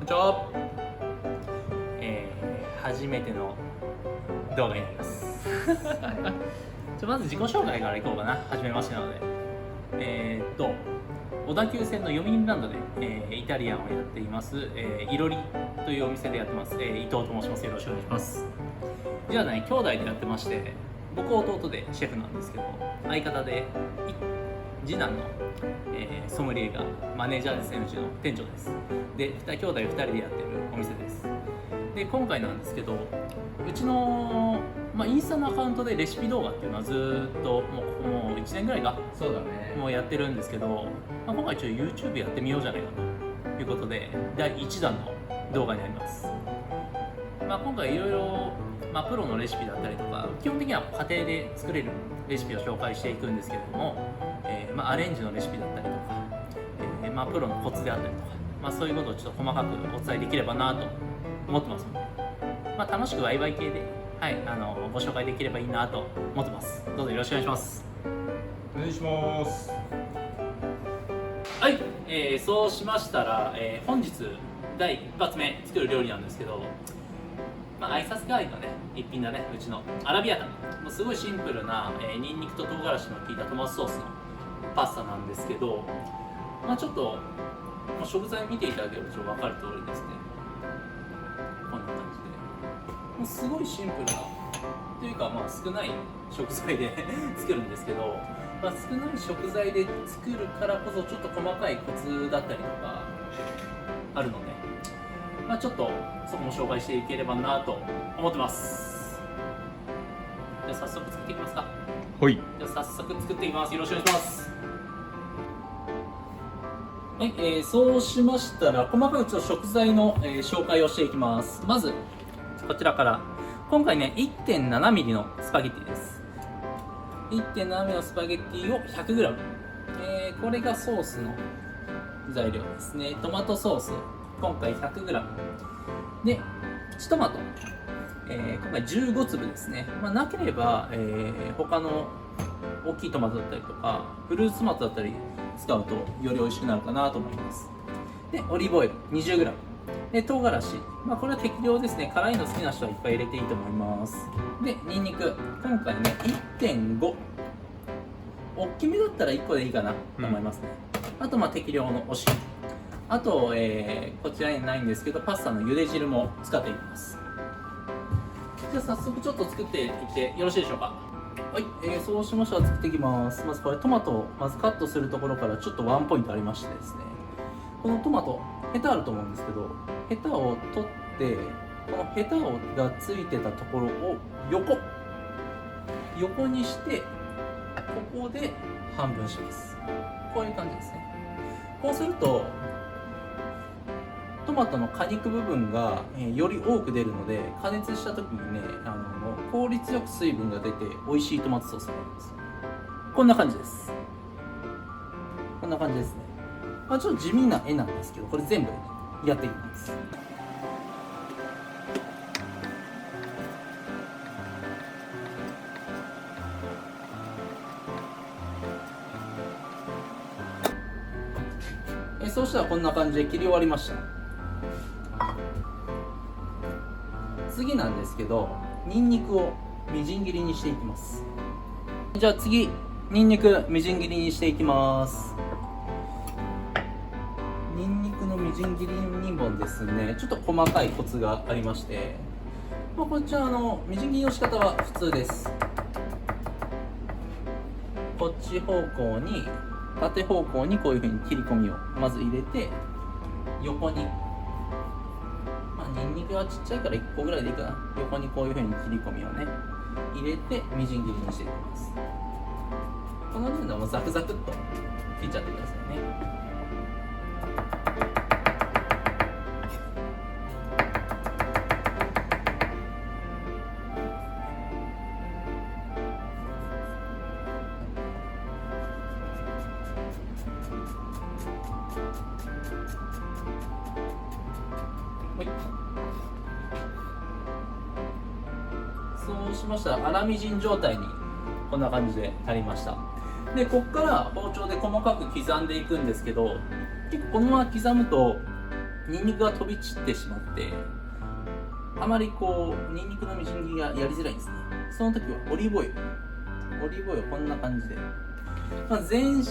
にちは。初めての動画になりますまず自己紹介からいこうかな。初めましてなので小田急線の読売ランドで、イタリアンをやっています、いろりというお店でやってます、伊藤と申します。よろしくお願いします。じゃあね、兄弟でやってまして、僕弟でシェフなんですけど、相方で次男の、ソムリエがマネージャーですね。うちの店長です。で、兄弟2人でやってるお店です。で、今回なんですけど、うちの、インスタのアカウントでレシピ動画っていうのはずっともう1年ぐらいか、そうだね、もうやってるんですけど、今回YouTube やってみようじゃないかということで、第1弾の動画になります。今回いろいろプロのレシピだったりとか、基本的には家庭で作れるレシピを紹介していくんですけれども、アレンジのレシピだったりとか、プロのコツであったりとか、そういうことをちょっと細かくお伝えできればなと思ってますので、楽しくワイワイ系で、ご紹介できればいいなと思ってます。どうぞよろしくお願いします。お願いします。はい、そうしましたら、本日第一発目作る料理なんですけど、挨拶代わりのね一品だね。うちのアラビアータ、もうすごいシンプルな、ニンニクと唐辛子の効いたトマトソースのパスタなんですけど、ちょっともう食材見ていただければ分かる通りですね、こんな感じで、もうすごいシンプルなというか、少ない食材で作るんですけど、少ない食材で作るからこそちょっと細かいコツだったりとかあるので、ちょっとそこも紹介していければなと思ってます。じゃあ早速作っていきますか。はい。じゃあ早速作っていきます。よろしくお願いします。はい、そうしましたら細かくちょっと食材の、紹介をしていきます。まずこちらから、今回ね 1.7mm のスパゲッティです。 1.7mm のスパゲッティを 100g、これがソースの材料ですね。トマトソース今回 100g で、プチトマト、今回15粒ですね。なければ、他の大きいトマトだったりとかフルーツトマトだったり使うとより美味しくなるかなと思います。で、オリーブオイル 20g で、唐辛子、これは適量ですね。辛いの好きな人はいっぱい入れていいと思います。で、ニンニク今回ね 1.5、 大きめだったら1個でいいかなと思いますね。あと適量のお塩、あと、こちらにないんですけど、パスタの茹で汁も使っていきます。じゃあ早速ちょっと作っていってよろしいでしょうか。はい、そうしましたら作っていきます。まずこれトマトをまずカットするところからちょっとワンポイントありましてですね、このトマトヘタあると思うんですけど、ヘタを取ってこのヘタがついてたところを横にして、ここで半分します。こういう感じですね。こうするとトマトの果肉部分が、より多く出るので、加熱した時にね、効率よく水分が出て美味しいトマトソースになります。こんな感じです。こんな感じですね。ちょっと地味な絵なんですけど、これ全部やっていきます。そうしたらこんな感じで切り終わりました。次なんですけど、ニンニクをみじん切りにしていきます。じゃあ次、ニンニクみじん切りにしていきます。ニンニクのみじん切り2本ですね、ちょっと細かいコツがありまして、こちらみじん切りの仕方は普通です。こっち方向に、縦方向にこういう風に切り込みをまず入れて、横に、ニンニクはちっちゃいから1個ぐらいでいいかな。横にこういう風に切り込みをね入れてみじん切りにしていきます。この時点でもザクザクっと切っちゃってくださいね。そうしましたら粗みじん状態にこんな感じでなりました。で、ここから包丁で細かく刻んでいくんですけど、結構このまま刻むとニンニクが飛び散ってしまってあまりこうニンニクのみじん切りがやりづらいんですね。その時はオリーブオイルこんな感じで、全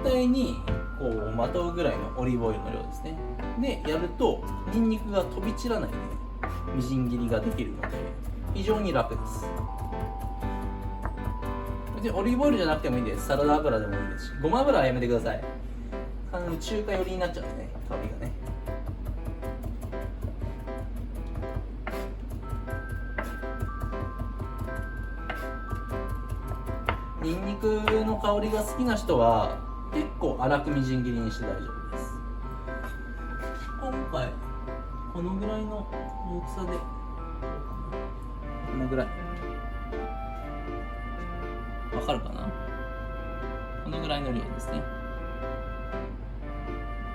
体にこうまとうぐらいのオリーブオイルの量ですね。でやるとニンニクが飛び散らないでみじん切りができるので非常に楽です。別にオリーブオイルじゃなくてもいいです。サラダ油でもいいですし、ごま油はやめてください。中華寄りになっちゃうんでね、香りがね。ニンニクの香りが好きな人は結構粗くみじん切りにして大丈夫です。今回このぐらいの大きさで、このぐらいわかるかな、このぐらいの量ですね。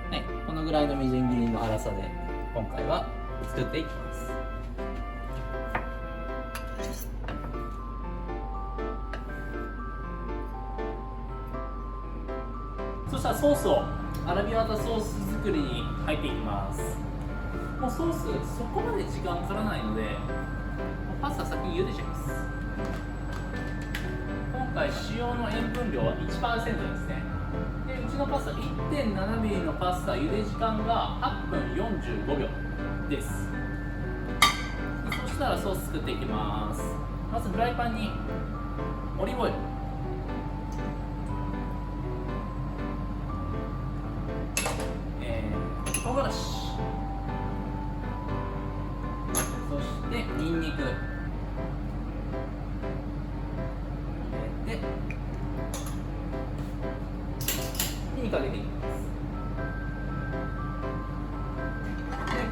はい、このぐらいのみじん切りの粗さで今回は作っていきます。そしたらソースをアラビアータソース作りに入っていきます。もうソースそこまで時間かからないので、パスタ先に茹でちゃいます。今回使用の塩分量は 1% ですね。でうちのパスタ 1.7 ミリのパスタ茹で時間が8分45秒です。そしたらソース作っていきます。まずフライパンにオリーブオイル、唐辛子、そしてニンニク入れて火にかけていきます。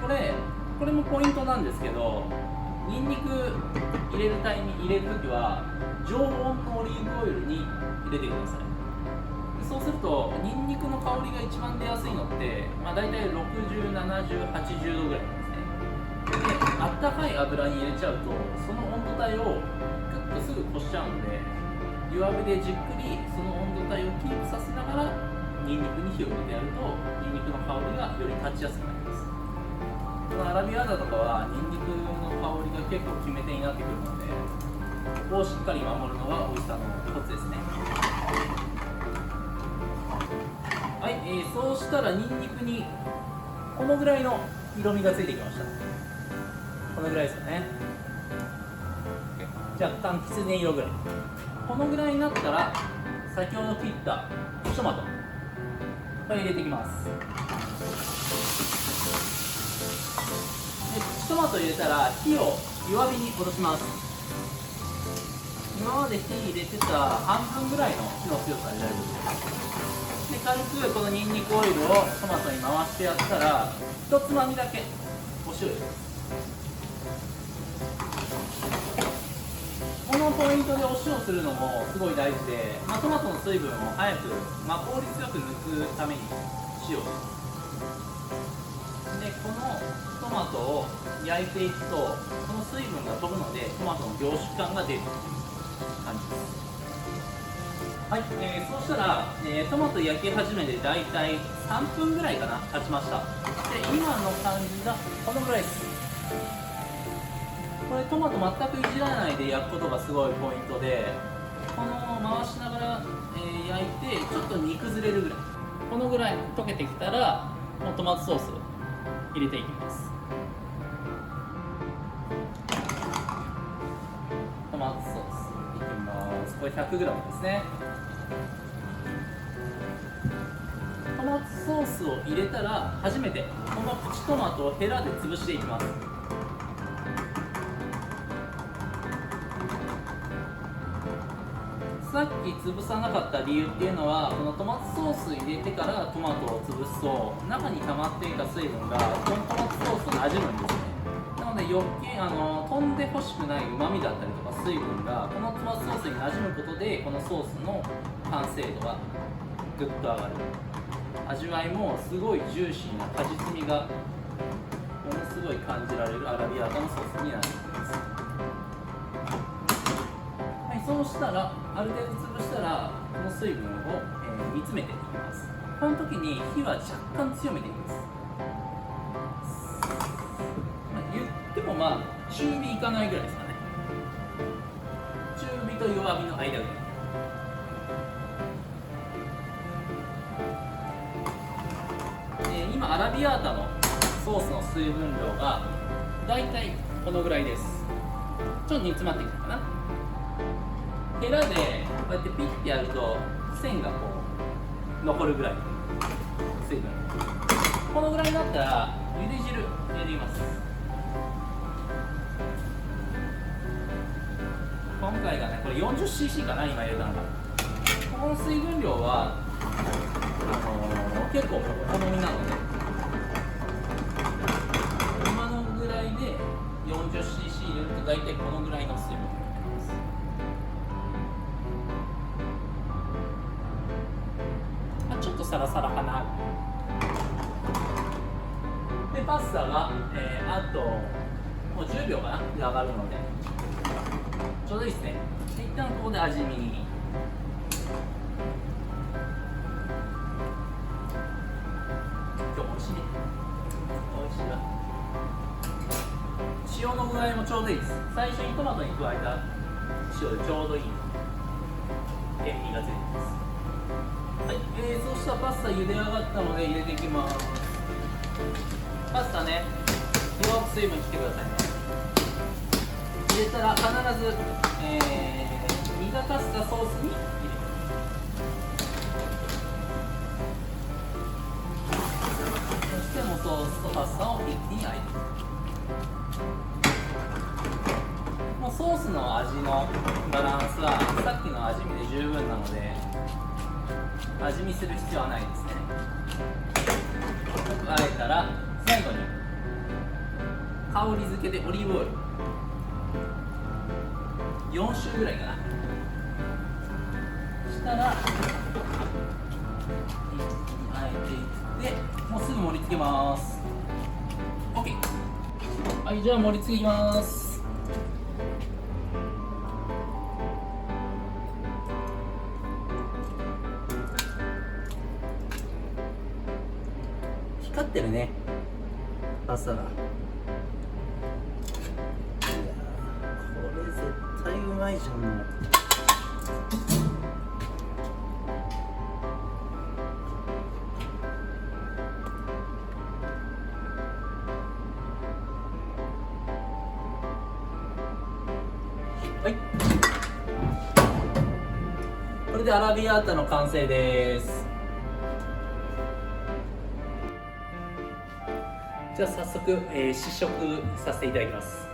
でこれもポイントなんですけど、ニンニク入れるときは常温のオリーブオイルに入れてください。そうするとニンニクの香りが一番出やすいのって、だいたい60、70、80度ぐらいなんですね。であったかい油に入れちゃうとその温度帯をグッとすぐ越しちゃうので、弱火でじっくりその温度帯をキープさせながらニンニクに火を入れてやるとニンニクの香りがより立ちやすくなります。このアラビアータとかはニンニクの香りが結構決め手になってくるので、ここをしっかり守るのが美味しさのコツですね。はい、そうしたらニンニクにこのぐらいの色味がついてきました。このぐらいですよね。若干きつね色ぐらい。このぐらいになったら先ほど切ったプチトマトこれ入れていきます。でプチトマト入れたら火を弱火に戻します。今まで火入れてた半分ぐらいの火の強さで大丈夫です。で軽くこのニンニクオイルをトマトに回してやったら一つまみだけお塩入れます。このポイントでお塩するのもすごい大事で、トマトの水分を早く、効率よく抜くために塩をします。でこのトマトを焼いていくとこの水分が飛ぶのでトマトの凝縮感が出るという感じです。はい、そうしたら、トマト焼き始めてだいたい3分ぐらいかな経ちました。で今の感じがこのぐらいです。これトマト全くいじらないで焼くことがすごいポイントで、この回しながら、焼いてちょっと煮崩れるぐらい、このぐらい溶けてきたらもうトマトソースを入れていきます。トマトソースいきます。これ 100g ですね。トマトソースを入れたら初めてこのプチトマトをヘラで潰していきます。さっき潰さなかった理由っていうのは、このトマトソース入れてからトマトを潰すと中に溜まっていた水分がこのトマトソースに馴染むんですね。なので余計飛んでほしくないうまみだったりとか水分がこのトマトソースに馴染むことでこのソースの完成度がぐっと上がる。味わいもすごいジューシーな果実味がものすごい感じられるアラビアータのソースになっています。はい、そうしたらある程度潰したらこの水分を、煮詰めていきます。この時に火は若干強めていきます。まあ中火いかないぐらいですかね。中火と弱火の間ぐらい。今アラビアータのソースの水分量がだいたいこのぐらいです。ちょっと煮詰まってきたかな。ヘラでこうやってピッてやると線がこう残るぐらい水分。このぐらいになったら茹で汁入れています。今回がねこれ 40cc かな、今入れたのが。この水分量は結構お好みなので、今のぐらいで 40cc 入れると大体このぐらいの水分になります。ちょっとサラサラかな。でパスタが、あともう10秒かなで上がるのでちょうどいいですね。で一旦ここで味見。今日美味しいね。美味しいわ。塩の具合もちょうどいいです。最初にトマトに加えた塩でちょうどいい塩味がついてます。はい、そうしたらパスタ茹で上がったので入れていきます。パスタね、よく水分切ってくださいね。入れたら必ず、煮立たせたソースに入れます。そしてもうソースとパスタを一気にあえていく。もうソースの味のバランスはさっきの味見で十分なので味見する必要はないですね。よくあえたら最後に香り付けでオリーブオイル4周ぐらいかな。したらあえていってもうすぐ盛り付けます。 OK。 はい、じゃあ盛り付けいきます。光ってるねパスタが。いやこれ絶対うまいじゃん。もうはい、これでアラビアータの完成です。じゃあ早速、試食させていただきます。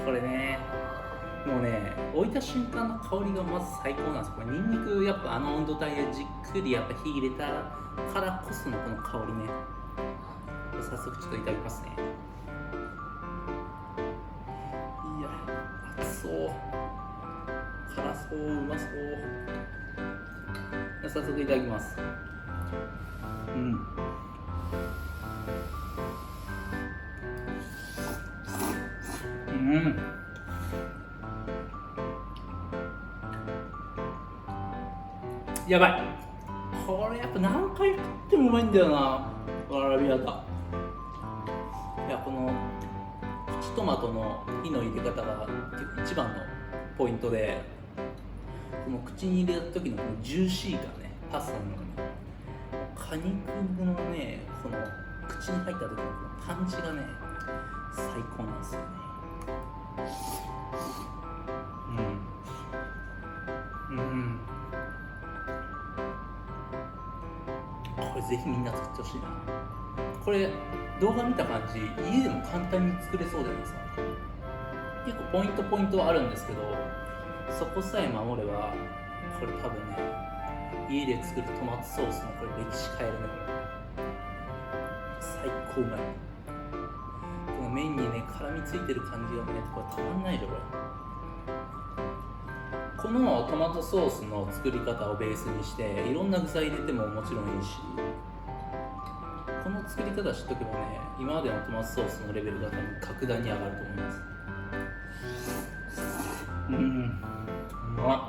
これね、もうね、置いた瞬間の香りがまず最高なんです。これニンニクやっぱあの温度帯でじっくりやっぱ火入れたからこそのこの香りね。早速ちょっといただきますね。いや、熱そう、辛そう、うまそう。じゃあ早速いただきます。やばい。これやっぱ何回食ってもうまいんだよな、アラビアータ。いや、このプチトマトの火の入れ方が一番のポイントで、この口に入れた時のこのジューシー感ね、パスタの中に果肉のね、この口に入った時のこのパンチがね、最高なんですよね。これぜひみんな作ってほしいな。これ動画見た感じ、家でも簡単に作れそうじゃないですか。結構ポイントはあるんですけど、そこさえ守ればこれ多分ね、家で作るトマトソースのこれ歴史変えるね。最高うまい。この麺にね絡みついてる感じがね、これたまんないでこれ。このトマトソースの作り方をベースにしていろんな具材入れてももちろんいいし、この作り方知っとけばね、今までのトマトソースのレベルが多分格段に上がると思います。うまっ。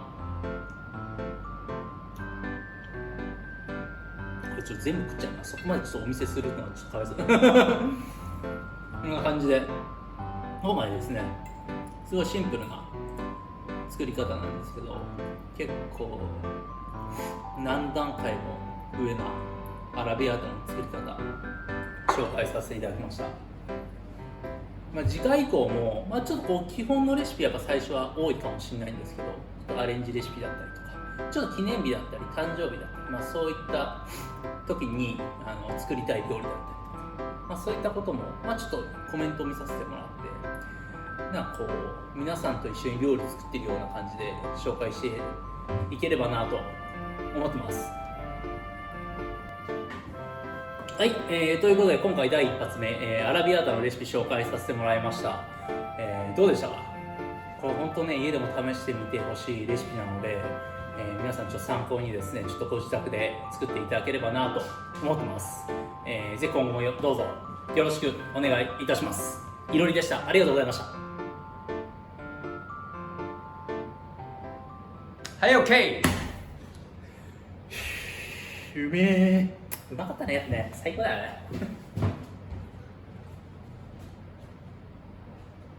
これちょっと全部食っちゃいます。そこまでちょっとお見せするのはちょっとかわいそうこんな感じで今回ですね、すごいシンプルな作り方なんですけど、結構何段階も上なアラビアータの作り方紹介させていただきました。次回以降も、ちょっとこう基本のレシピやっぱ最初は多いかもしれないんですけど、ちょっとアレンジレシピだったりとか、ちょっと記念日だったり誕生日だったり、そういった時に作りたい料理だったりとか、そういったことも、ちょっとコメントを見させてもらって、なんかこう皆さんと一緒に料理作ってるような感じで紹介していければなと思ってます。はい、ということで今回第一発目、アラビアータのレシピ紹介させてもらいました。どうでしたか？これ本当ね、家でも試してみてほしいレシピなので、皆さんちょっと参考にですね、ちょっとご自宅で作っていただければなと思ってます。ぜひ今後もどうぞよろしくお願いいたします。いろりでした。ありがとうございました。はい、オッケうめえ。うまかったね、やつね。最高だよね。